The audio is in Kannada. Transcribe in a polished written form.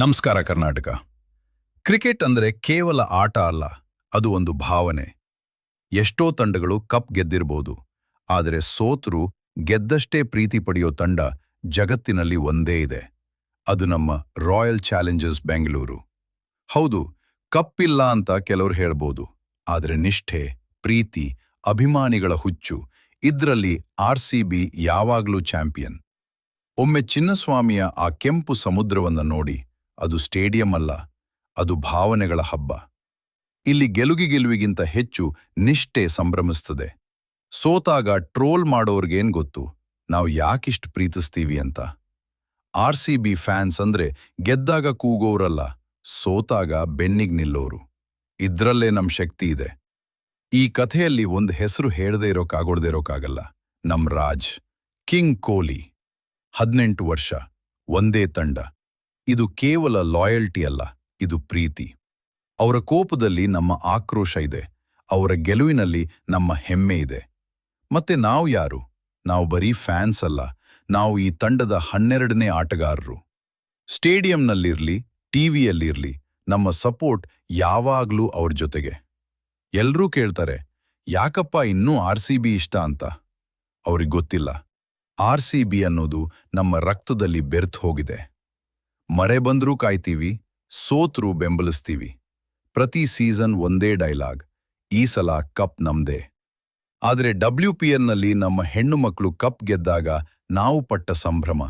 ನಮಸ್ಕಾರ ಕರ್ನಾಟಕ. ಕ್ರಿಕೆಟ್ ಅಂದ್ರೆ ಕೇವಲ ಆಟ ಅಲ್ಲ, ಅದು ಒಂದು ಭಾವನೆ. ಎಷ್ಟೋ ತಂಡಗಳು ಕಪ್ ಗೆದ್ದಿರಬಹುದು, ಆದರೆ ಸೋತರೂ ಗೆದ್ದಷ್ಟೇ ಪ್ರೀತಿ ಪಡೆಯೋ ತಂಡ ಜಗತ್ತಿನಲ್ಲಿ ಒಂದೇ ಇದೆ. ಅದು ನಮ್ಮ ರಾಯಲ್ ಚಾಲೆಂಜರ್ಸ್ ಬೆಂಗಳೂರು. ಹೌದು, ಕಪ್ ಇಲ್ಲ ಅಂತ ಕೆಲವರು ಹೇಳ್ಬೋದು, ಆದರೆ ನಿಷ್ಠೆ, ಪ್ರೀತಿ, ಅಭಿಮಾನಿಗಳ ಹುಚ್ಚು ಇದ್ರಲ್ಲಿ RCB ಯಾವಾಗ್ಲೂ ಚಾಂಪಿಯನ್. ಒಮ್ಮೆ ಚಿನ್ನಸ್ವಾಮಿಯ ಆ ಕೆಂಪು ಸಮುದ್ರವನ್ನ ನೋಡಿ, ಅದು ಸ್ಟೇಡಿಯಂ ಅಲ್ಲ, ಅದು ಭಾವನೆಗಳ ಹಬ್ಬ. ಇಲ್ಲಿ ಗೆಲುವಿಗಿಂತ ಹೆಚ್ಚು ನಿಷ್ಠೆ ಸಂಭ್ರಮಿಸ್ತದೆ. ಸೋತಾಗ ಟ್ರೋಲ್ ಮಾಡೋರ್ಗೇನ್ ಗೊತ್ತು ನಾವು ಯಾಕಿಷ್ಟು ಪ್ರೀತಿಸ್ತೀವಿ ಅಂತ. RCB ಫ್ಯಾನ್ಸ್ ಅಂದ್ರೆ ಗೆದ್ದಾಗ ಕೂಗೋರಲ್ಲ, ಸೋತಾಗ ಬೆನ್ನಿಗ್ ನಿಲ್ಲೋರು. ಇದ್ರಲ್ಲೇ ನಮ್ ಶಕ್ತಿ ಇದೆ. ಈ ಕಥೆಯಲ್ಲಿ ಒಂದು ಹೆಸರು ಹೇಳದೇ ಇರೋಕ್ಕಾಗಲ್ಲ. ನಮ್ ರಾಜ್, ಕಿಂಗ್ ಕೊಹ್ಲಿ. 18 ವರ್ಷ, ಒಂದೇ ತಂಡ. ಇದು ಕೇವಲ ಲಾಯಲ್ಟಿ ಅಲ್ಲ, ಇದು ಪ್ರೀತಿ. ಅವರ ಕೋಪದಲ್ಲಿ ನಮ್ಮ ಆಕ್ರೋಶ ಇದೆ, ಅವರ ಗೆಲುವಿನಲ್ಲಿ ನಮ್ಮ ಹೆಮ್ಮೆ ಇದೆ. ಮತ್ತೆ ನಾವು ಯಾರು? ನಾವು ಬರೀ ಫ್ಯಾನ್ಸ್ ಅಲ್ಲ, ನಾವು ಈ ತಂಡದ 12ನೇ ಆಟಗಾರರು. ಸ್ಟೇಡಿಯಂನಲ್ಲಿರ್ಲಿ, ಟಿವಿಯಲ್ಲಿರ್ಲಿ, ನಮ್ಮ ಸಪೋರ್ಟ್ ಯಾವಾಗ್ಲೂ ಅವ್ರ ಜೊತೆಗೆ. ಎಲ್ರೂ ಕೇಳ್ತಾರೆ, ಯಾಕಪ್ಪ ಇನ್ನೂ RCB ಇಷ್ಟ ಅಂತ. ಅವ್ರಿಗೆ ಗೊತ್ತಿಲ್ಲ, RCB ಅನ್ನೋದು ನಮ್ಮ ರಕ್ತದಲ್ಲಿ ಬೆರ್ತು ಹೋಗಿದೆ. ಮರೆ ಬಂದ್ರೂ ಕಾಯ್ತೀವಿ, ಸೋತ್ರೂ ಬೆಂಬಲಿಸ್ತೀವಿ. ಪ್ರತಿ ಸೀಸನ್ ಒಂದೇ ಡೈಲಾಗ್, ಈ ಸಲ ಕಪ್ ನಮ್ದೇ. ಆದರೆ WPLನಲ್ಲಿ ನಮ್ಮ ಹೆಣ್ಣು ಮಕ್ಕಳು ಕಪ್ ಗೆದ್ದಾಗ ನಾವು ಪಟ್ಟ ಸಂಭ್ರಮ